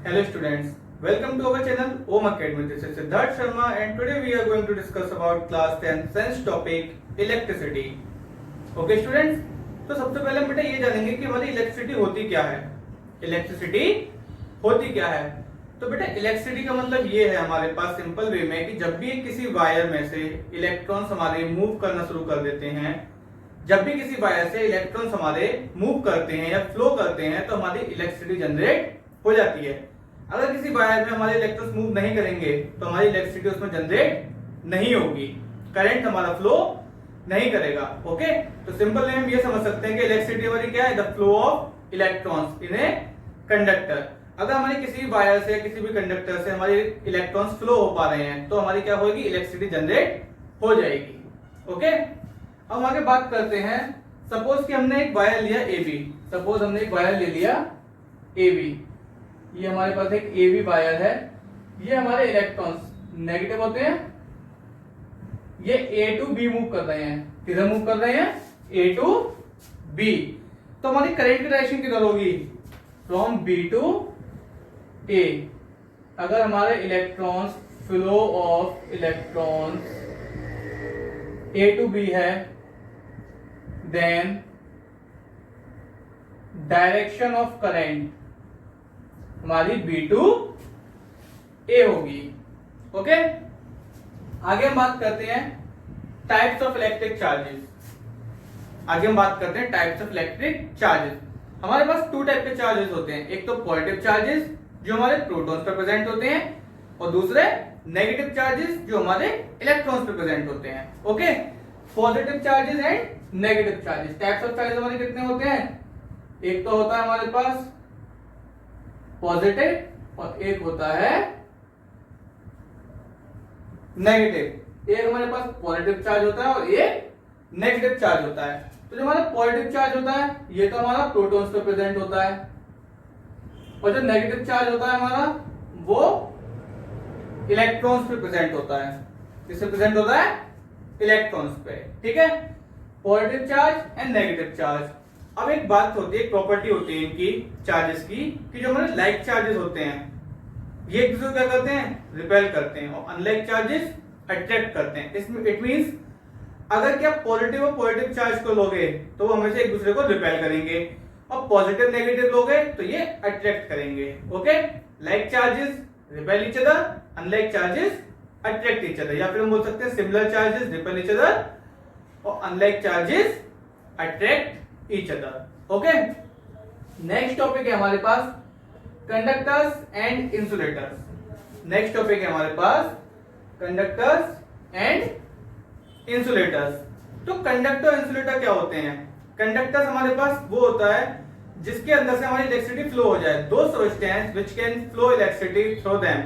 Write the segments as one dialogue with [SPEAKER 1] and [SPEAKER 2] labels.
[SPEAKER 1] Hello students, welcome to our channel Om Academy. This is Siddharth Sharma and today we are going to discuss about class 10 science topic electricity. Okay students, तो सबसे पहले हम बेटा ये जानेंगे कि हमारी इलेक्ट्रिसिटी होती क्या है। इलेक्ट्रिसिटी होती क्या है? तो बेटा इलेक्ट्रिसिटी का मतलब ये है हमारे पास सिंपल वे में कि जब भी किसी वायर में से इलेक्ट्रॉन्स हमारे मूव करना शुरू कर देते हैं, जब भी किसी वायर से इलेक्ट्रॉन्स हमारे मूव करते हैं या फ्लो करते हैं तो हमारी इलेक्ट्रिसिटी जनरेट हो जाती है। अगर किसी वायर में हमारे इलेक्ट्रॉन्स मूव नहीं करेंगे तो हमारी इलेक्ट्रिसिटी उसमें जनरेट नहीं होगी, करंट हमारा फ्लो नहीं करेगा। ओके, तो सिंपल में हम ये समझ सकते हैं कि इलेक्ट्रिसिटी हमारी क्या है, the flow of electrons in a conductor. अगर हमारे किसी वायर से किसी भी कंडक्टर से हमारे इलेक्ट्रॉन्स फ्लो हो पा रहे हैं तो हमारी क्या होगी, इलेक्ट्रिसिटी जनरेट हो जाएगी। ओके, अब हम आगे बात करते हैं। सपोज कि हमने एक वायर लिया AB, सपोज हमने एक वायर ले लिया AB, ये हमारे पास एक AB वायर है, ये हमारे इलेक्ट्रॉन्स नेगेटिव होते हैं, ये A to B मूव कर रहे हैं। किधर मूव कर रहे हैं? A to B। तो हमारी करंट की डायरेक्शन किधर होगी? From B to A। अगर हमारे electrons flow of electrons A to B है, देन डायरेक्शन ऑफ करंट हमारी B to A होगी। ओके, आगे हम बात करते हैं टाइप्स ऑफ इलेक्ट्रिक चार्जेस। आगे हम बात करते हैं टाइप्स ऑफ इलेक्ट्रिक चार्जेस। हमारे पास टू टाइप के चार्जेस होते हैं, एक तो पॉजिटिव चार्जेस जो हमारे प्रोटॉन्स पर प्रेजेंट होते हैं और दूसरे नेगेटिव चार्जेस जो हमारे इलेक्ट्रॉन्स पर प्रेजेंट होते हैं। Okay, positive charges and negative charges. Types of charges हमारे कितने होते हैं? एक तो होता है हमारे पास पॉजिटिव और एक होता है नेगेटिव। एक हमारे पास पॉजिटिव चार्ज होता है और एक नेगेटिव चार्ज होता है। तो जो हमारा पॉजिटिव चार्ज होता है ये तो हमारा प्रोटॉन्स पे प्रेजेंट होता है और जो नेगेटिव चार्ज होता है हमारा वो इलेक्ट्रॉन्स पे प्रेजेंट होता है। किससे प्रेजेंट होता है? इलेक्ट्रॉन्स पे। ठीक है, positive charge and negative charge. अब एक बात होती है, एक प्रॉपर्टी होती है इनकी चार्जेस की, कि जो हमारे लाइक चार्जेस होते हैं ये एक दूसरे को क्या करते हैं? रिपेल करते हैं, और अनलाइक चार्जेस अट्रैक्ट करते हैं। इसमें इट मींस अगर क्या पॉजिटिव और पॉजिटिव चार्ज को लोगे तो वो हमेशा एक दूसरे को रिपेल करेंगे, और पॉजिटिव नेगेटिव लोगे तो ये अट्रैक्ट करेंगे। Okay, like charges repel each other, unlike charges attract each other, या फिर हम बोल सकते हैं similar charges repel each other और unlike charges attract each other. Okay, next topic है हमारे पास conductors and insulators. Next topic है हमारे पास कंडक्टर्स एंड इंसुलेटर्स। तो कंडक्टर इंसुलेटर क्या होते हैं? कंडक्टर्स हमारे पास वो होता है जिसके अंदर से हमारी इलेक्ट्रिसिटी फ्लो हो जाए। दो substance which can flow electricity through them,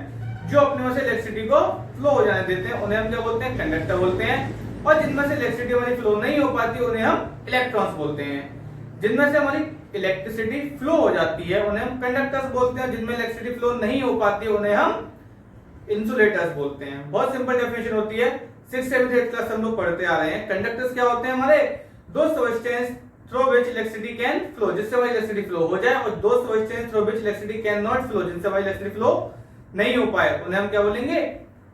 [SPEAKER 1] जो अपने में से इलेक्ट्रिसिटी को फ्लो हो जाने देते हैं उन्हें हम क्या बोलते हैं? कंडक्टर बोलते हैं। और जिनमें से इलेक्ट्रिसिटी हमारी फ्लो नहीं हो पाती उन्हें हम इलेक्ट्रॉन्स बोलते हैं। जिनमें से हमारी इलेक्ट्रिसिटी फ्लो हो जाती है उन्हें हम कंडक्टर्स बोलते हैं, जिनमें इलेक्ट्रिसिटी फ्लो नहीं हो पाती उन्हें हम इंसुलेटर्स बोलते हैं। बहुत सिंपल डेफिनेशन होती है, 6th 7th 8th क्लास हम लोग पढ़ते आ रहे हैं। कंडक्टर्स क्या होते हैं? हमारे दो substance through which electricity can flow, जिससे हमारी इलेक्ट्रिसिटी फ्लो हो जाए, और दो substance through which electricity can not flow, जिनसे हमारी इलेक्ट्रिसिटी फ्लो नहीं हो पाए, उन्हें हम क्या बोलेंगे?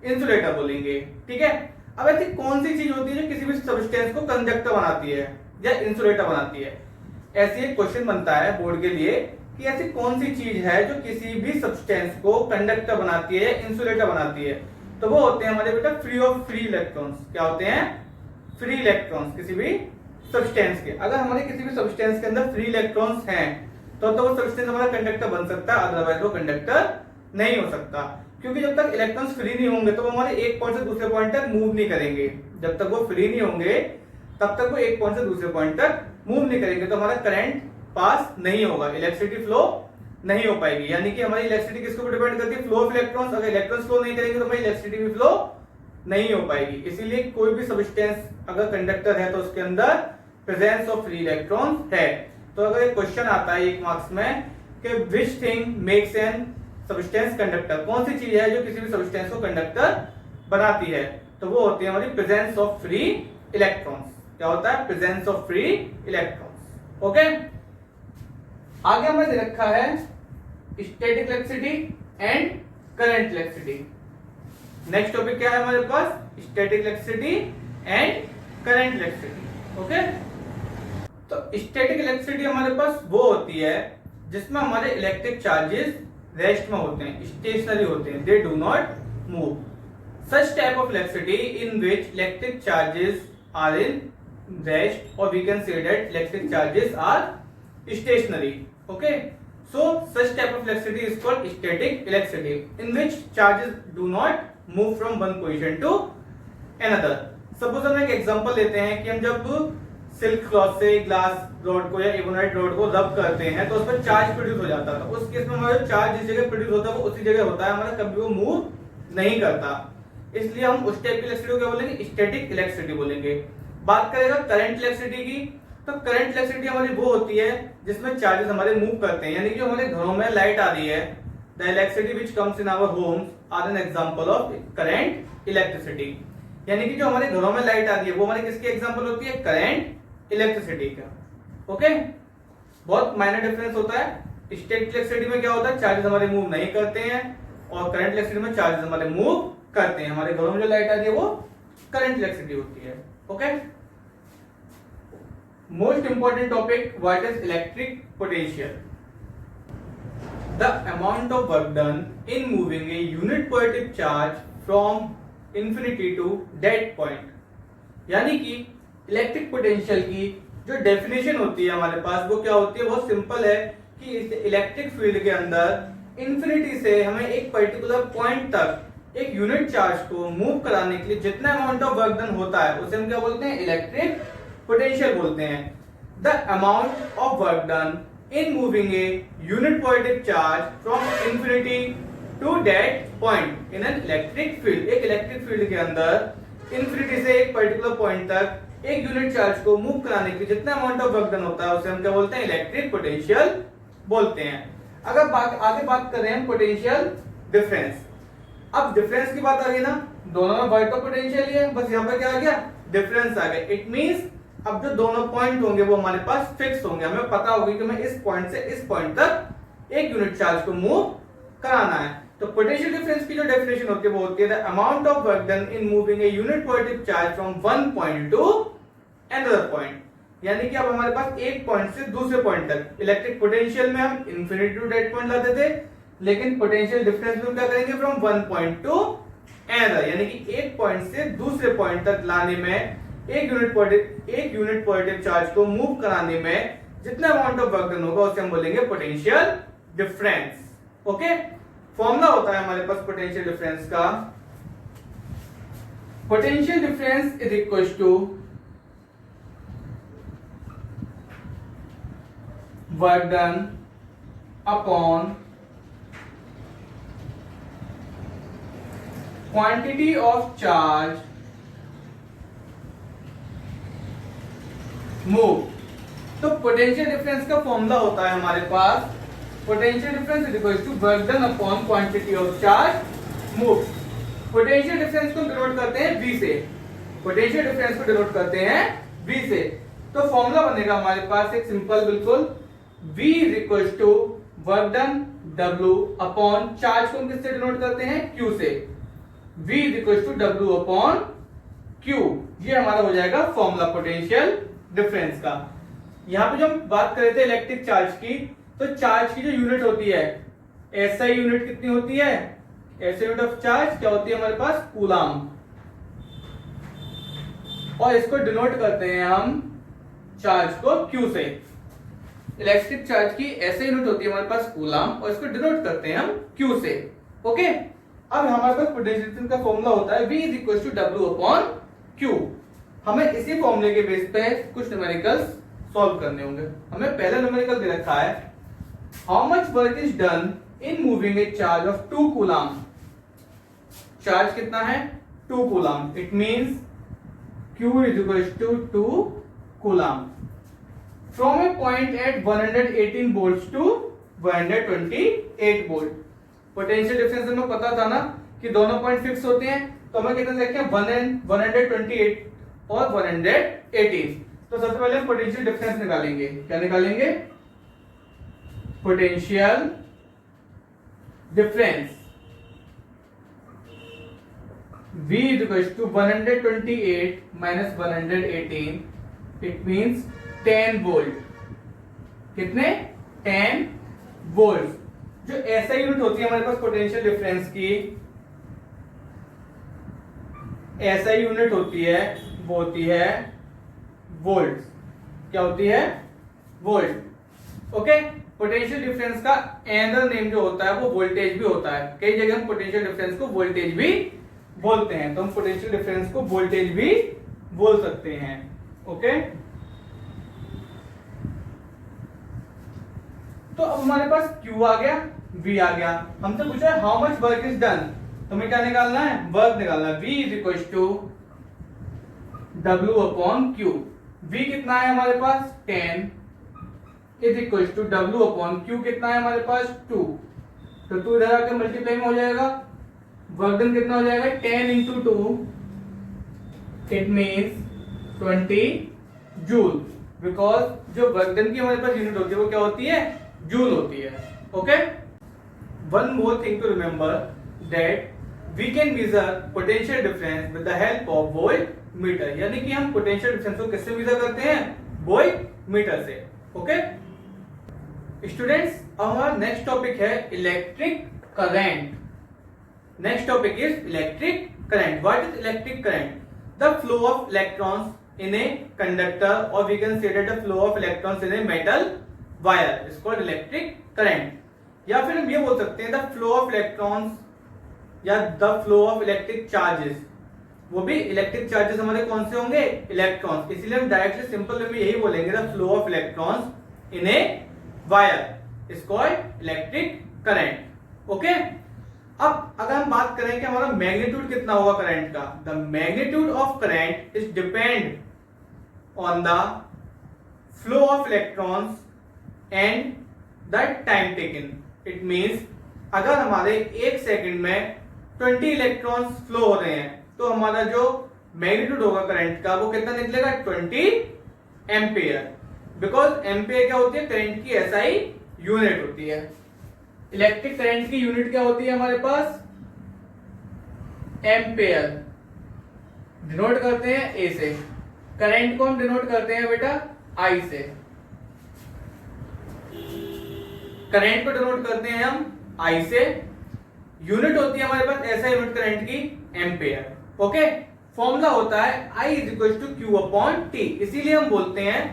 [SPEAKER 1] इंसुलेटर बोलेंगे। ठीक है, अब ऐसी कौन सी चीज होती है जो किसी भी सब्सटेंस को कंडक्टर बनाती है या इंसुलेटर बनाती है? ऐसी एक क्वेश्चन बनता है बोर्ड के लिए कि ऐसी कौन सी चीज है जो किसी भी सब्सटेंस को कंडक्टर बनाती है या इंसुलेटर बनाती है? तो वो होते हैं हमारे बेटा फ्री इलेक्ट्रॉन्स। क्या होते हैं? फ्री इलेक्ट्रॉन्स किसी भी सब्सटेंस के। अगर हमारे किसी भी सब्सटेंस के अंदर फ्री इलेक्ट्रॉन्स हैं तो वो सब्सटेंस हमारा कंडक्टर बन सकता है, अदरवाइज वो कंडक्टर नहीं हो सकता। क्योंकि जब तक इलेक्ट्रॉन्स फ्री नहीं होंगे तो वो हमारे एक पॉइंट से दूसरे पॉइंट तक मूव नहीं करेंगे। जब तक वो फ्री नहीं होंगे तब तक वो एक पॉइंट से दूसरे पॉइंट तक मूव नहीं करेंगे, तो हमारा करंट पास नहीं होगा, इलेक्ट्रिसिटी फ्लो नहीं हो पाएगी। यानी कि हमारी इलेक्ट्रिसिटी किसके ऊपर डिपेंड करती है? Flow of electrons. अगर इलेक्ट्रॉन्स फ्लो नहीं करेंगे तो हमारी इलेक्ट्रिसिटी भी फ्लो नहीं हो पाएगी। इसीलिए कोई भी सब्सटेंस अगर कंडक्टर है तो उसके अंदर प्रेजेंस ऑफ फ्री इलेक्ट्रॉन्स है। तो अगर एक क्वेश्चन आता है 1 मार्क्स में कि which thing makes an substance conductor, कौन सी चीज है जो किसी भी सब्सटेंस को कंडक्टर बनाती है? तो वो होती है हमारी प्रेजेंस ऑफ फ्री इलेक्ट्रॉन्स। क्या होता है? Presence of free electrons. Okay, आगे हमें दे रखा है static electricity and current electricity. Next topic क्या है हमारे पास, static electricity and current electricity. Okay, तो स्टैटिक इलेक्ट्रिसिटी हमारे पास वो होती है जिसमें हमारे इलेक्ट्रिक चार्जेस रेस्ट में होते हैं, स्टेशनरी होते हैं, they do not move. Such type of electricity in which electric charges are in rest, और we can say that electric charges are stationary. Okay, so such type of electricity is called static electricity, in which charges do not move from one position to another. Suppose हम एक example लेते हैं कि हम जब silk cloth से glass rod को या एबोनाइट रॉड को रब करते हैं तो उस पर चार्ज प्रोड्यूस हो जाता था। उस केस में हमारा चार्ज जिस जगह प्रोड्यूस होता है वो उसी जगह होता है, हमारा कभी वो मूव नहीं करता। इसलिए हम उस टाइप की इलेक्ट्रिसिटी को क्या बोलेंगे, स्टैटिक इलेक्ट्रिसिटी बोलेंगे। बात करेगा करंट इलेक्ट्रिसिटी की, तो करंट इलेक्ट्रिसिटी हमारी वो होती है जिसमें चार्जेस हमारे मूव करते हैं, यानी कि हमारे घरों में लाइट आ रही है, the electricity which comes in our homes are an example of current electricity. यानी कि जो हमारे घरों में लाइट आ रही है वो हमारी किसकी एग्जांपल होती है, करंट इलेक्ट्रिसिटी का। ओके, बहुत माइनर डिफरेंस होता है। स्टैटिक इलेक्ट्रिसिटी में क्या होता है, चार्जेस हमारे मूव नहीं करते हैं, और करंट इलेक्ट्रिसिटी में चार्जेस हमारे मूव करते हैं। हमारे घरों में जो लाइट आ रही है वो करंट इलेक्ट्रिसिटी होती है। Okay, most important topic, what is electric potential? The amount of work done in moving a unit positive charge from infinity to that point। यानी कि इलेक्ट्रिक पोटेंशियल की जो डेफिनेशन होती है हमारे पास वो क्या होती है, बहुत सिंपल है कि इलेक्ट्रिक फील्ड के अंदर इंफिनिटी से हमें एक पर्टिकुलर पॉइंट तक एक यूनिट चार्ज को मूव कराने के लिए जितना अमाउंट ऑफ वर्क डन होता है उसे हम क्या बोलते हैं, इलेक्ट्रिक पोटेंशियल बोलते हैं। The amount of work done in moving a unit positive charge from infinity to that point in an electric field. एक इलेक्ट्रिक फील्ड के अंदर इंफिनिटी से एक पर्टिकुलर पॉइंट तक एक यूनिट चार्ज को मूव कराने के लिए जितना अमाउंट ऑफ वर्क डन होता है उसे हम क्या बोलते हैं, इलेक्ट्रिक पोटेंशियल बोलते हैं। अगर आगे बात कर रहे हैं पोटेंशियल डिफरेंस, अब डिफरेंस की बात आ गई ना, दोनों में वर्क का पोटेंशियल ही है, बस यहाँ पर क्या आ गया, डिफरेंस आ गया। इट मींस अब जो दोनों पॉइंट होंगे वो हमारे पास फिक्स होंगे, हमें पता होगा कि हमें इस पॉइंट से इस पॉइंट तक एक यूनिट चार्ज को मूव कराना है। तो पोटेंशियल डिफरेंस की जो डेफिनेशन होती है वो होती है the amount of work done in moving a unit positive charge from one point two another point. यानी कि अब हमारे पास एक पॉइंट से दूसरे पॉइंट तक, इलेक्ट्रिक पोटेंशियल में हम इंफिनिटी टू दैट पॉइंट लाते थे, लेकिन पोटेंशियल डिफरेंस में क्या करेंगे, from one point two another, यानी कि एक पॉइंट से दूसरे पॉइंट तक लाने में एक यूनिट पॉजिटिव चार्ज को मूव कराने में जितना अमाउंट ऑफ वर्क डन होगा उसे हम बोलेंगे पोटेंशियल डिफरेंस। ओके, फॉर्मूला होता है हमारे पास पोटेंशियल डिफरेंस का, potential difference is equal to work done upon quantity of charge move. तो पोटेंशियल डिफरेंस का फॉर्मूला होता है हमारे पास, potential difference is equal to work done upon quantity of charge move. Potential difference को denote करते हैं V से, पोटेंशियल डिफरेंस को डिनोट करते हैं V से। तो फॉर्मूला बनेगा हमारे पास एक सिंपल बिल्कुल, V is equal to work done W upon charge को हम किससे डिनोट करते हैं, Q से। V is equal to W upon Q, ये हमारा हो जाएगा फॉर्मूला पोटेंशियल डिफरेंस का। यहां पे जो हम बात कर रहे थे इलेक्ट्रिक चार्ज की, तो चार्ज की जो यूनिट होती है, एसआई यूनिट कितनी होती है, एसआई यूनिट ऑफ चार्ज क्या होती है हमारे पास, कूलाम, और इसको डिनोट करते हैं हम चार्ज को Q से। इलेक्ट्रिक चार्ज की एसआई यूनिट होती है हमारे पास कूलाम, और इसको डिनोट करते हैं हम Q से। ओके, अब हमारे पास पोटेंशियल का फॉर्मूला होता है V is equal to W upon Q। हमें इसी फॉर्मूले के बेस पे कुछ न्यूमेरिकल्स सॉल्व करने होंगे। हमें पहला न्यूमेरिकल दे रखा है, how much work is done in moving a charge of 2 coulomb. Charge कितना है, 2 coulomb, it means Q is equal to 2 coulomb from a point at 118 volts to 128 volt. Potential difference हमें पता था ना कि दोनों पॉइंट फिक्स होते हैं, तो हमें कितने रखे, 128 और 118। तो सबसे पहले हम पोटेंशियल डिफरेंस निकालेंगे। क्या निकालेंगे, potential difference V is equals to 128 minus 118, it means 10 volt. कितने? 10 वोल्ट। जो ऐसा यूनिट होती है हमारे पास पोटेंशियल डिफरेंस की, ऐसा यूनिट होती है, वो होती है वोल्ट। क्या होती है? वोल्ट। ओके, पोटेंशियल डिफरेंस का अनदर नेम जो होता है वो वोल्टेज भी होता है। कई जगह हम पोटेंशियल डिफरेंस को वोल्टेज भी बोलते हैं, तो हम पोटेंशियल डिफरेंस को वोल्टेज भी बोल सकते हैं। ओके, तो अब हमारे पास Q आ गया, V आ गया। हमसे पूछा है how much work is done, तो हमें क्या निकालना है? वर्क निकालना है। V is equal to W upon Q। V कितना है हमारे पास? 10 is equal to W upon Q कितना है हमारे पास? 2। तो 2 इधर आके मल्टीप्लाई में हो जाएगा। वर्क डन कितना हो जाएगा? 10 into 2, it means 20 joule. Because जो वर्क डन की हमारे पास यूनिट होती है वो क्या होती है? जूल होती है। Okay, one more thing to remember that we can measure potential difference with the help of voltmeter. यानी कि हम पोटेंशियल डिफरेंस को किससे मेजर करते हैं? वोल्ट मीटर से। ओके स्टूडेंट्स, हमारा नेक्स्ट टॉपिक है electric current. Next topic is electric current. What is electric current? The flow of electrons in a conductor, or we can say that the flow of electrons in a metal wire is called electric current. या फिर हम ये बोल सकते हैं the flow of electrons या the flow of electric charges। वो भी इलेक्ट्रिक चार्जेस हमारे कौन से होंगे? इलेक्ट्रॉन्स। इसलिए हम डायरेक्टली सिंपल में यही बोलेंगे the flow of electrons in a wire is called electric current. Okay, अब अगर हम बात करें कि हमारा मैग्नीट्यूड कितना होगा करंट का, the magnitude of current is depend on the flow of electrons and the time taken. It means अगर हमारे एक सेकंड में 20 इलेक्ट्रॉन्स फ्लो हो रहे हैं तो हमारा जो मैग्नीट्यूड होगा करंट का वो कितना निकलेगा? 20 एम्पियर। बिकॉज एम्पियर क्या होती है? करंट की एसआई यूनिट होती है। इलेक्ट्रिक करंट की यूनिट क्या होती है हमारे पास? एम्पेयर। डिनोट करते हैं ए से। करंट को हम डिनोट करते हैं बेटा आई से। करंट को डिनोट करते हैं हम आई से। यूनिट होती है हमारे पास ऐसा यूनिट करंट की एम्पेयर। ओके, फॉर्मूला होता है I is equal to Q upon T. इसीलिए हम बोलते हैं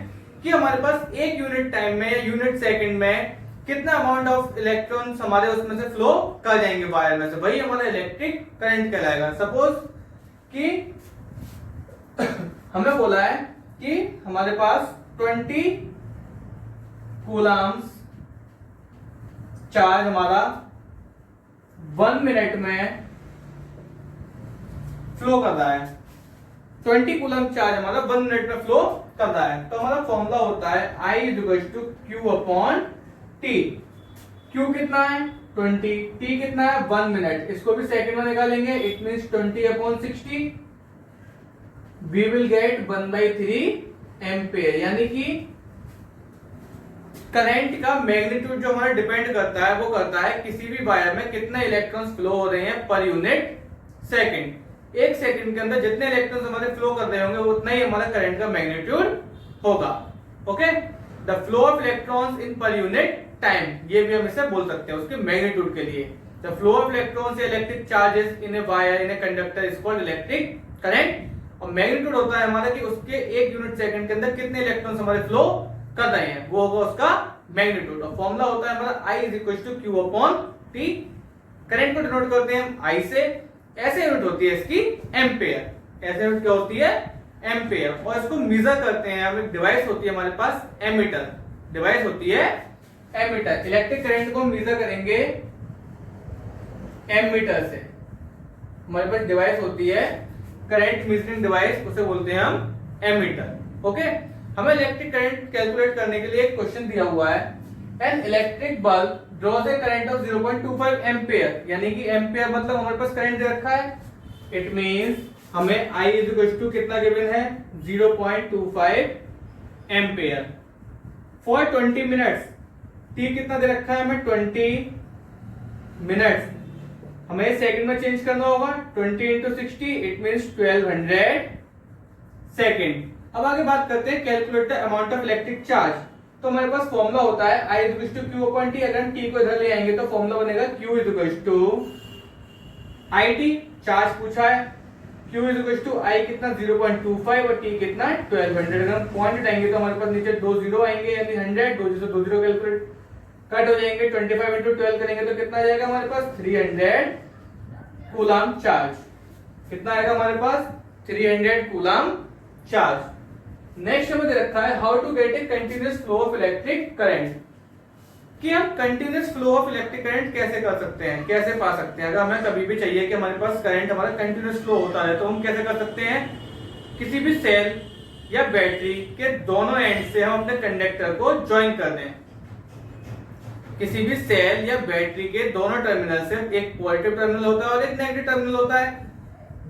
[SPEAKER 1] कि हमारे पास एक यूनिट टाइम में या यूनिट सेकंड में कितना अमाउंट ऑफ इलेक्ट्रॉन्स हमारे उसमें से फ्लो कर जाएंगे वायर में से, वही हमारा इलेक्ट्रिक करंट कहलाएगा। सपोज कि हमें बोला है कि हमारे पास 20 कूलम्स चार्ज हमारा 1 मिनट में फ्लो कर रहा है। 20 कूलम चार्ज हमारा 1 मिनट में फ्लो कर रहा है। तो हमारा फॉर्मूला होता है I is equal to Q upon T। Q कितना है? 20। T कितना है? 1 मिनट। इसको भी सेकंड में निकालेंगे, it means 20 upon 60। We will get 1/3 ampere. यानी कि करंट का मैग्नीट्यूड जो हमारा डिपेंड करता है वो करता है किसी भी वायर में कितने इलेक्ट्रॉन्स फ्लो हो रहे हैं पर यूनिट सेकंड। एक सेकंड के अंदर जितने इलेक्ट्रॉन्स हमारे फ्लो कर रहे होंगे उतना ही हमारा करंट का मैग्नीट्यूड होगा। Okay, the flow of electrons in per unit time, ये भी हम इसे बोल सकते हैं उसके मैग्नीट्यूड के लिए। The flow of electrons electric charges in a wire in a conductor is called electric current. और मैग्नीट्यूड होता है हमारा कि उसके एक यूनिट सेकंड के अंदर कितने इलेक्ट्रॉन्स हमारे फ्लो कर रहे हैं, वो होगा उसका मैग्नीट्यूड। और फॉर्मूला होता है हमारा I is equal to Q upon T। Current को डिनोट करते हैं हम I से। ऐसे यूनिट होती है इसकी एम्पेयर। ऐसे यूनिट क्या होती है? एम्पेयर। और इसको मेजर करते हैं हम, एक डिवाइस होती है हमारे पास एमीटर। डिवाइस होती है एमीटर। इलेक्ट्रिक करंट को मेजर करेंगे एमीटर से। हमारे पास डिवाइस होती है करंट मेजरिंग डिवाइस, उसे बोलते हैं हम एमीटर। ओके, हमें इलेक्ट्रिक करंट कैलकुलेट करने के लिए एक क्वेश्चन दिया हुआ है। An electric bulb draws a current of 0.25 ampere. यानी कि एम्पियर मतलब हमारे पास करंट दे रखा है। इट मींस हमें I इज इक्वल टू कितना गिवन है? 0.25 एम्पियर फॉर 20 मिनट्स। T कितना दे रखा है हमें? 20 मिनट्स, हमें सेकंड में चेंज करना होगा। 20 इंटू 60 इट मीन्स 1200 सेकंड। अब आगे बात करते हैं calculate the amount of electric charge. तो हमारे पास फॉर्मूला होता है I equal to Q upon T. अगर हम टी को इधर ले आएंगे तो फॉर्मूला बनेगा Q equal to I T. Charge पूछा है, Q इक्वल टू आई कितना 0.25 और टी कितना 1200। अगर हम पॉइंट उठाएंगे तो हमारे पास नीचे दो जीरो आएंगे, यानी 100, दो जीरो कैलकुलेट कट हो जाएंगे। 25 इंटू 12 करेंगे तो कितना आ जाएगा हमारे पास 300 कूलम चार्ज। कितना आएगा हमारे पास 300 कूलम चार्ज। नेक्स्ट हमें दे रखा है how to get a continuous flow of electric current, कि हम continuous flow of electric current कैसे कर सकते हैं, कैसे पा सकते हैं। अगर हमें कभी भी चाहिए कि हमारे पास करंट हमारा कंटिन्यूअस फ्लो होता है तो हम कैसे कर सकते हैं, किसी भी सेल या बैटरी के दोनों एंड से हम अपने कंडक्टर को ज्वाइन कर दें। किसी भी सेल या बैटरी के दोनों टर्मिनल से, एक पॉजिटिव टर्मिनल होता है और एक नेगेटिव टर्मिनल होता है,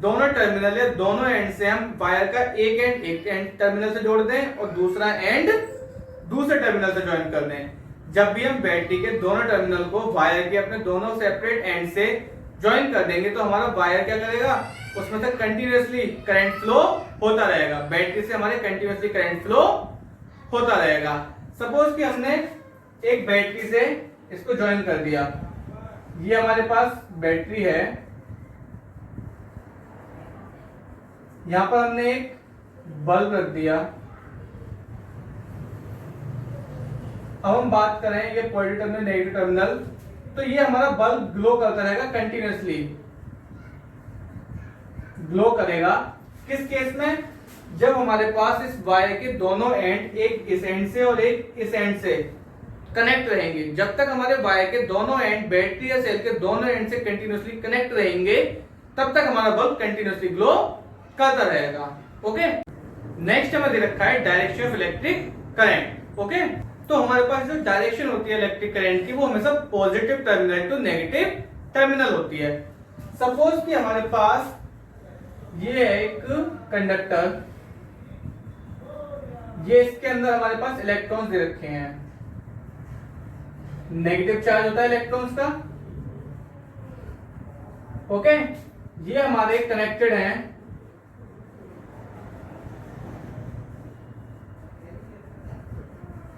[SPEAKER 1] दोनों टर्मिनल या दोनों एंड से हम वायर का एक एंड टर्मिनल से जोड़ दें और दूसरा एंड दूसरे टर्मिनल से ज्वाइन कर दें। जब भी हम बैटरी के दोनों टर्मिनल को वायर के अपने दोनों सेपरेट एंड से ज्वाइन कर देंगे तो हमारा वायर क्या करेगा, उसमें से कंटिन्यूअसली करंट फ्लो होता रहेगा। बैटरी से हमारे कंटिन्यूअसली करंट फ्लो होता रहेगा। सपोज कि हमने एक बैटरी से इसको ज्वाइन कर दिया, ये हमारे पास बैटरी है, यहां पर हमने एक बल्ब रख दिया। अब हम बात करें ये पॉजिटिव टर्मिनल नेगेटिव टर्मिनल, तो ये हमारा बल्ब ग्लो करता रहेगा, कंटिन्यूअसली ग्लो करेगा। किस केस में, जब हमारे पास इस वायर के दोनों एंड, एक इस एंड से और एक इस एंड से कनेक्ट रहेंगे। जब तक हमारे वायर के दोनों एंड बैटरी या सेल के दोनों एंड से कंटिन्यूअसली कनेक्ट रहेंगे तब तक हमारा बल्ब कंटिन्यूअसली ग्लो करता रहेगा। ओके, नेक्स्ट हमें दे रखा है direction of electric current. Okay, तो हमारे पास जो डायरेक्शन होती है इलेक्ट्रिक करंट की वो हमेशा positive terminal to negative terminal होती है। सपोज कि हमारे पास ये है एक कंडक्टर, ये इसके अंदर हमारे पास इलेक्ट्रॉन्स दे रखे हैं, नेगेटिव चार्ज होता है इलेक्ट्रॉन्स का। ओके, ये हमारे कनेक्टेड हैं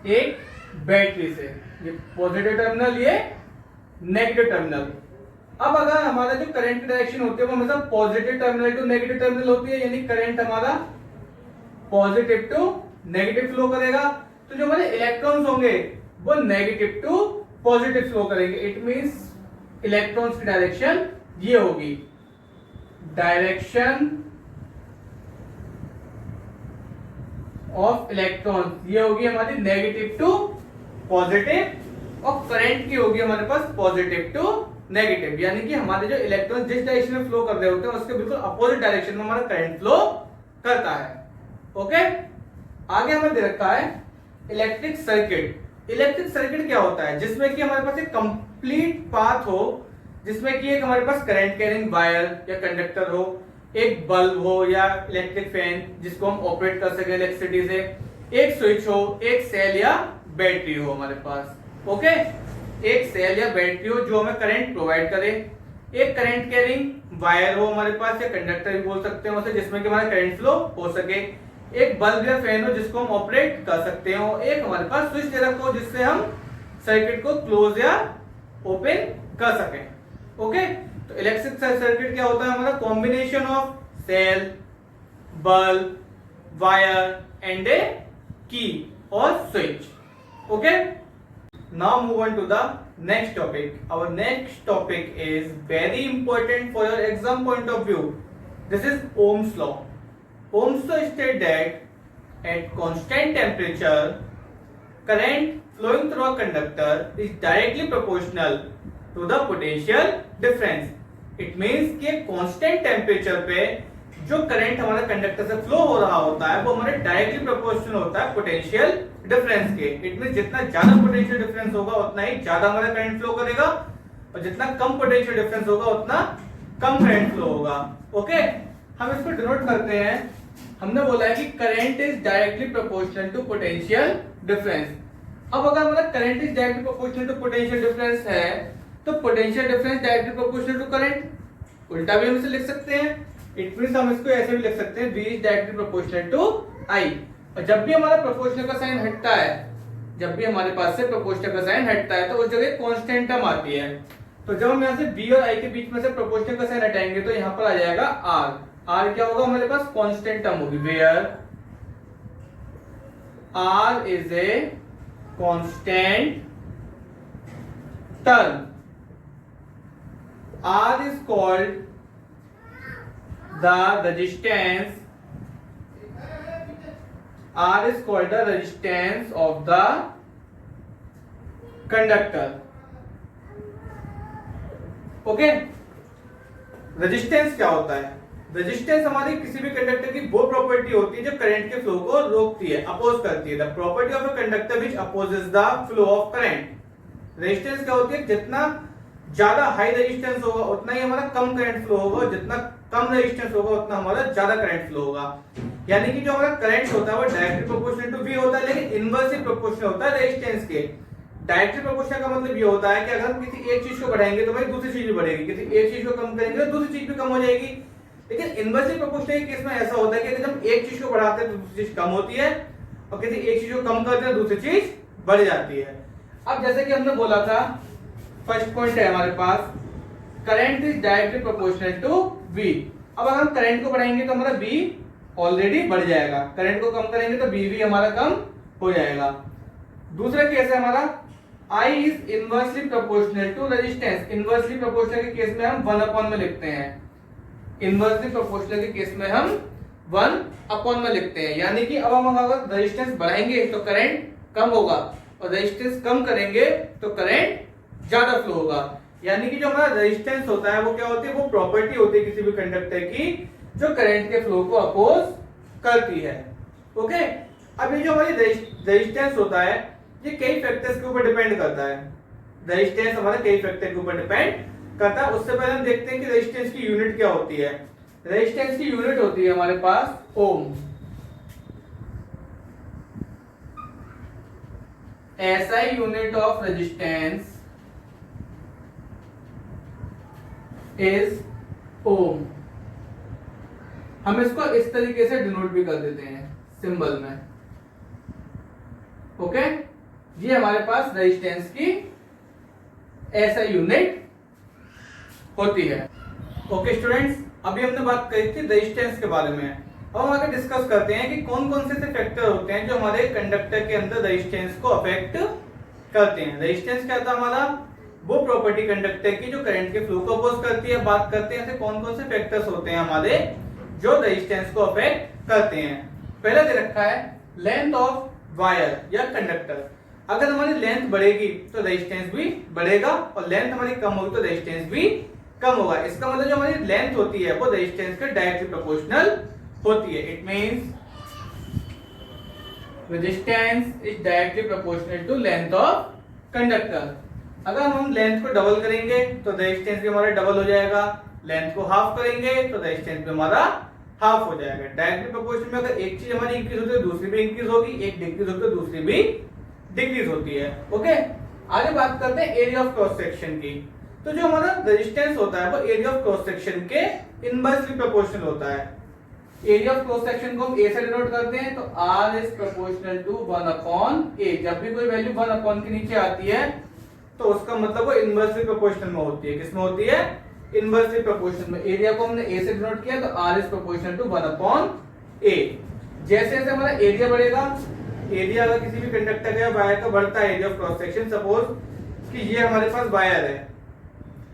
[SPEAKER 1] एक बैटरी से, ये पॉजिटिव टर्मिनल, ये नेगेटिव टर्मिनल। अब अगर हमारा जो करंट की डायरेक्शन होती है वो हमेशा positive terminal to negative terminal होती है, यानी करंट हमारा पॉजिटिव टू नेगेटिव फ्लो करेगा, तो जो हमारे इलेक्ट्रॉन्स होंगे वो नेगेटिव टू पॉजिटिव फ्लो करेंगे। इट मींस इलेक्ट्रॉन्स की डायरेक्शन ये होगी, डायरेक्शन ऑफ इलेक्ट्रॉन ये होगी हमारी नेगेटिव टू पॉजिटिव, और करंट की होगी हमारे पास पॉजिटिव टू नेगेटिव, यानी कि हमारे जो इलेक्ट्रॉन जिस डायरेक्शन में फ्लो कर रहे होते हैं उसके बिल्कुल अपोजिट डायरेक्शन में हमारा करंट फ्लो करता है। ओके, आगे हमें दे रखा है इलेक्ट्रिक सर्किट। इलेक्ट्रिक सर्किट क्या होता है, जिसमें कि हमारे पास एक कंप्लीट पाथ हो, जिसमें कि एक हमारे पास करंट कैरिंग वायर या कंडक्टर हो, एक बल्ब हो या इलेक्ट्रिक फैन जिसको हम ऑपरेट कर सके इलेक्ट्रिसिटी से, एक स्विच हो, एक सेल या बैटरी हो हमारे पास। ओके, एक सेल या बैटरी हो जो हमें करंट प्रोवाइड करे, एक करंट कैरिंग वायर हो हमारे पास, या कंडक्टर भी बोल सकते हैं उसे, जिसमें कि हमारा करंट फ्लो हो सके, एक बल्ब या फैन हो जिसको हम ऑपरेट कर सकते हो, एक हमारे पास स्विच दे रखा हो जिससे हम सर्किट को क्लोज या ओपन कर सकें। ओके, तो इलेक्ट्रिक सर्किट क्या होता है, हमारा combination of cell, bulb, wire and a key और switch. Okay, now move on to the next topic. Our next topic is very important for your exam point of view. This is Ohm's law. Ohm's law states that at constant temperature, current flowing through a conductor is directly proportional to the potential difference. It means कि constant temperature पे जो current हमारा conductor से flow हो रहा होता है वो हमारे डायरेक्टली प्रोपोर्शनल होता है पोटेंशियल डिफरेंस के. इट मींस जितना ज्यादा पोटेंशियल डिफरेंस होगा उतना ही ज्यादा हमारा करंट फ्लो करेगा, और जितना कम पोटेंशियल डिफरेंस होगा उतना कम करंट फ्लो होगा. ओके, हम इसको डिनोट करते हैं. हमने बोला है कि current is directly proportional to potential difference. अब अगर हमारा current is directly proportional to potential difference है तो potential difference directly proportional to current, उल्टा भी हम इसे लिख सकते हैं। इट मींस हम इसको ऐसे भी लिख सकते हैं, V is directly proportional to I। और जब भी हमारा प्रोपोर्शनल का साइन हटता है, जब भी हमारे पास से प्रोपोर्शनल का साइन हटता है, तो उस जगह कांस्टेंट टर्म आती है। तो जब हम यहाँ से V और I के बीच में से प्रोपोर्शनल का साइन हटाएंगे तो यहाँ पर आ जाएगा R। R क्या होगा हमारे पास, कांस्टेंट टर्म होगी, where R is a constant term. R is called the resistance. R is called the resistance of the conductor. Okay, resistance क्या होता है? रेजिस्टेंस हमारी किसी भी कंडक्टर की वो प्रॉपर्टी होती है जो करंट के फ्लो को रोकती है, अपोज करती है। The property of a conductor which opposes the flow of current. Resistance क्या होती है? जितना ज्यादा हाई रेजिस्टेंस होगा उतना ही हमारा कम करंट फ्लो होगा, जितना कम रेजिस्टेंस होगा उतना हमारा ज्यादा करंट फ्लो होगा। यानी कि जो हमारा करंट होता है वो डायरेक्टली प्रोपोर्शनल टू V होता है, लेकिन इनवर्सली प्रोपोर्शनल होता है रेजिस्टेंस के। डायरेक्टली प्रोपोर्शनल का मतलब ये होता है कि अगर हम किसी एक चीज को बढ़ाएंगे तो भाई दूसरी चीज भी बढ़ेगी, किसी एक चीज को कम करेंगे तो दूसरी चीज भी कम हो जाएगी। लेकिन इनवर्सली प्रोपोर्शनल के केस में ऐसा होता है कि अगर हम एक चीज को बढ़ाते हैं तो दूसरी चीज कम होती है, और किसी एक चीज को कम करते हैं तो दूसरी चीज बढ़ जाती है। अब जैसे कि हमने बोला था, फर्स्ट पॉइंट है हमारे पास, current is directly proportional to V। अब अगर हम करंट को बढ़ाएंगे तो हमारा V ऑलरेडी बढ़ जाएगा, करंट को कम करेंगे तो V भी हमारा कम हो जाएगा। दूसरा केस है हमारा, I is inversely proportional to resistance. Inversely proportional के केस में हम 1 में लिखते हैं, इनवर्सली प्रोपोर्शनल के केस में हम 1 में लिखते हैं। यानी कि अब हम अगर रेजिस्टेंस बढ़ाएंगे तो करंट कम होगा, और रेजिस्टेंस कम करेंगे तो करंट ज्यादा फ्लो होगा। यानी कि जो हमारा रेजिस्टेंस होता है वो क्या होती है, वो प्रॉपर्टी होती है किसी भी कंडक्टर की जो करंट के फ्लो को अपोज करती है। ओके, अब ये जो हमारी रेजिस्टेंस होता है ये कई फैक्टर्स के ऊपर डिपेंड करता है। रेजिस्टेंस हमारा कई फैक्टर के ऊपर डिपेंड करता है। उससे पहले हम देखते हैं कि रेजिस्टेंस की यूनिट क्या होती है। रेजिस्टेंस की यूनिट होती है हमारे पास ohm. SI unit of resistance is ohm. हम इसको इस तरीके से डिनोट भी कर देते हैं सिंबल में। ओके, ये हमारे पास रेजिस्टेंस की SI यूनिट होती है। ओके स्टूडेंट्स, अभी हमने बात करी थी रेजिस्टेंस के बारे में। अब हम आगे डिस्कस करते हैं कि कौन कौन से फैक्टर होते हैं जो हमारे कंडक्टर के अंदर रेजिस्टेंस को अफेक्ट करते हैं। रेजिस्टेंस क्या था हमारा, वो प्रॉपर्टी कंडक्टर की जो करंट के फ्लो को अपोज करती है। बात करते हैं ऐसे कौन कौन से फैक्टर्स होते हैं हमारे जो रेजिस्टेंस को अफेक्ट करते हैं। पहला दे रखा है लेंथ ऑफ वायर या कंडक्टर। अगर हमारी लेंथ बढ़ेगी तो रेजिस्टेंस भी बढ़ेगा, और लेंथ हमारी कम होगी तो रेजिस्टेंस भी कम होगा। इसका मतलब जो हमारी लेंथ होती है वो रेजिस्टेंस के डायरेक्टली प्रोपोर्शनल होती है। It means resistance is directly proportional to length of conductor. अगर हम लेंथ को डबल करेंगे तो रेजिस्टेंस भी हमारा डबल हो जाएगा, लेंथ को हाफ करेंगे तो रेजिस्टेंस भी हमारा हाफ हो जाएगा। डायरेक्टली प्रोपोर्शनल में अगर एक चीज हमारी इंक्रीज होती है तो दूसरी भी इंक्रीज होगी, एक डिक्रीज होती है तो दूसरी भी डिक्रीज होती है। ओके, आगे बात करते हैं एरिया ऑफ क्रॉस सेक्शन की। तो जो हमारा रेजिस्टेंस होता है वो एरिया ऑफ क्रॉस सेक्शन के इनवर्सली प्रोपोर्शनल होता है। एरिया ऑफ क्रॉस सेक्शन को हम A से डिनोट करते हैं, तो R is proportional to 1/A। जब भी कोई वैल्यू 1 के नीचे आती है तो उसका मतलब वो इनवर्सली प्रोपोर्शनल में होती है। किसमें होती है? इनवर्सली प्रोपोर्शनल में। एरिया को हमने A से डिनोट किया तो R is proportional to 1/A। जैसे जैसे हमारा एरिया बढ़ेगा, एरिया अगर किसी भी कंडक्टर का वायर का बढ़ता है area of cross section, suppose कि ये हमारे पास वायर है,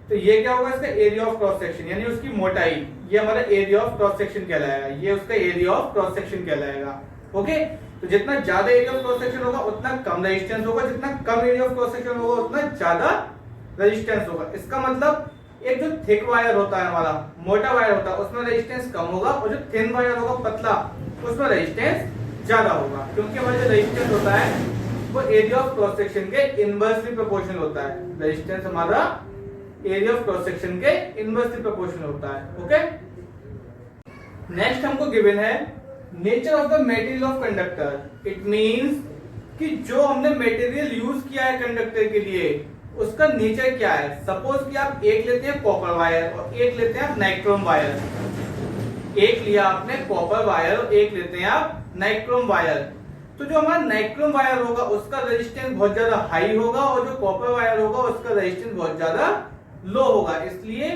[SPEAKER 1] तो ये क्या होगा इसका एरिया ऑफ क्रॉस सेक्शन, यानी उसकी मोटाई, ये हमारा एरिया ऑफ क्रॉस सेक्शन कहलाएगा, ये उसका एरिया ऑफ क्रॉस सेक्शन कहलाएगा। ओके, तो जितना ज्यादा एरिया ऑफ क्रॉस सेक्शन होगा उतना कम रेजिस्टेंस होगा, जितना कम एरिया ऑफ क्रॉस सेक्शन होगा उतना ज्यादा रेजिस्टेंस होगा। इसका मतलब एक जो थिक वायर होता है हमारा, मोटा वायर होता है, उसमें रेजिस्टेंस कम होगा, और जो थिन वायर होगा पतला, उसमें रेजिस्टेंस ज्यादा होगा, क्योंकि हमारा जो रेजिस्टेंस होता है वो एरिया ऑफ क्रॉस सेक्शन के इनवर्सली प्रोपोर्शनल होता है। रेजिस्टेंस हमारा एरिया ऑफ क्रॉस सेक्शन के इनवर्सली प्रोपोर्शनल होता है। ओके, नेक्स्ट हमको गिवन है nature of the material of conductor. It means कि जो हमने मटेरियल यूज किया है कंडक्टर के लिए उसका नेचर क्या है। सपोज कि आप एक लेते हैं कॉपर वायर और एक लेते हैं आप नाइक्रोम वायर। एक लिया आपने कॉपर वायर और एक लेते हैं आप नाइक्रोम वायर। तो जो हमारा नाइक्रोम वायर होगा उसका रेजिस्टेंस बहुत ज्यादा हाई होगा और जो कॉपर वायर होगा उसका रेजिस्टेंस बहुत ज्यादा लो होगा। इसलिए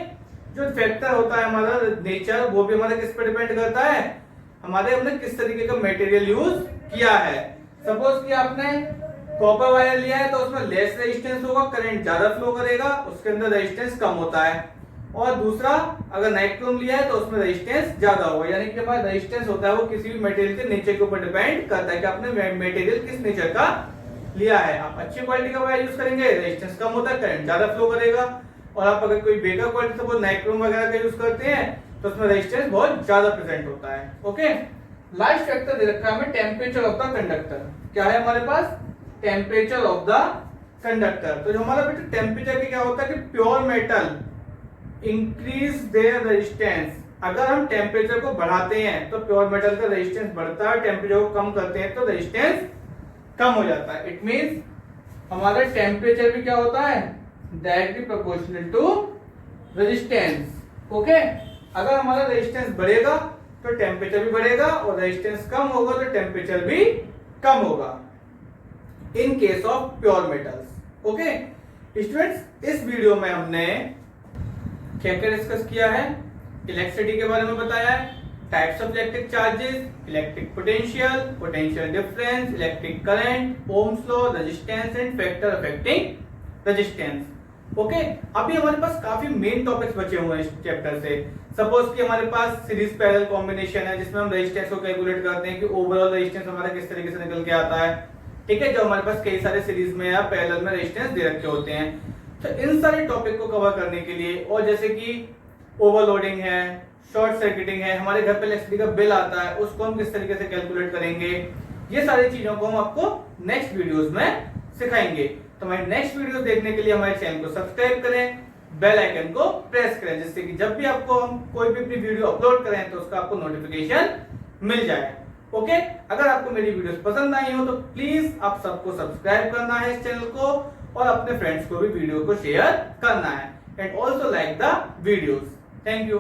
[SPEAKER 1] जो फैक्टर होता है हमारा नेचर, वो भी हमारा किस पर डिपेंड करता है, हमारे हमने किस तरीके का मटेरियल यूज किया है। सपोज कि आपने कॉपर वायर लिया है तो उसमें लेस रेजिस्टेंस होगा, करंट ज्यादा फ्लो करेगा, उसके अंदर रेजिस्टेंस कम होता है। और दूसरा अगर नाइक्रोम लिया है तो उसमें रेजिस्टेंस ज्यादा होगा। यानी कि हमारा रेजिस्टेंस होता है वो किसी भी मटेरियल के नेचर के ऊपर डिपेंड करता है कि आपने मटेरियल किस नेचर का लिया है। आप अच्छी क्वालिटी का वायर यूज करेंगे, रेजिस्टेंस कम होता है, करंट ज्यादा फ्लो करेगा। और आप अगर कोई बेकार क्वालिटी सपोज नाइक्रोम वगैरह का यूज करते हैं तो उसमें रेजिस्टेंस बहुत ज्यादा प्रेजेंट होता है। ओके, लास्ट फैक्टर दे रखा है हमें टेम्परेचर ऑफ द कंडक्टर। क्या है हमारे पास, टेम्परेचर ऑफ द कंडक्टर। तो जो हमारा बेटा टेम्परेचर क्या होता है कि pure metal increase their resistance. अगर हम टेम्परेचर को बढ़ाते हैं तो प्योर मेटल का रेजिस्टेंस बढ़ता है, टेम्परेचर को कम करते हैं तो रेजिस्टेंस कम हो जाता है। इट मींस हमारा टेम्परेचर भी क्या होता है, directly proportional to resistance. Okay, अगर हमारा रेजिस्टेंस बढ़ेगा तो टेम्परेचर भी बढ़ेगा और रेजिस्टेंस कम होगा तो टेम्परेचर भी कम होगा in case of pure metals. Okay students, इस वीडियो में हमने क्या क्या डिस्कस किया है, इलेक्ट्रिसिटी के बारे में बताया है, types of electric charges, electric potential, potential difference, electric current, Ohm's law, resistance and factor affecting resistance. Okay, अभी हमारे पास काफी मेन टॉपिक्स बचे हुए हैं इस चैप्टर से। सपोज कि हमारे पास सीरीज पैरेलल कॉम्बिनेशन है जिसमें हम रेजिस्टेंस को कैलकुलेट करते हैं कि ओवरऑल रेजिस्टेंस हमारा किस तरीके से निकल के आता है। ठीक है, जो हमारे पास कई सारे सीरीज में या पैरेलल में रेजिस्टेंस दे रखे होते हैं। तो इन सारे टॉपिक को कवर करने के लिए, और जैसे कि ओवरलोडिंग है, शॉर्ट सर्किटिंग है, हमारे घर पे इलेक्ट्रिसिटी का बिल आता है उसको हम किस तरीके से कैलकुलेट करेंगे, ये सारी चीजों को हम आपको नेक्स्ट वीडियोस में सिखाएंगे। तो हमारे नेक्स्ट वीडियोस देखने के लिए हमारे चैनल को सब्सक्राइब करें, बेल आइकन को प्रेस करें, जिससे कि जब भी आपको हम कोई भी अपनी वीडियो अपलोड करें तो उसका आपको नोटिफिकेशन मिल जाए। ओके, अगर आपको मेरी वीडियोस पसंद आई हो तो प्लीज आप सबको सब्सक्राइब करना है इस चैनल को और अपने फ्रेंड्स को भी वीडियो को शेयर करना है, and also like the videos. Thank you.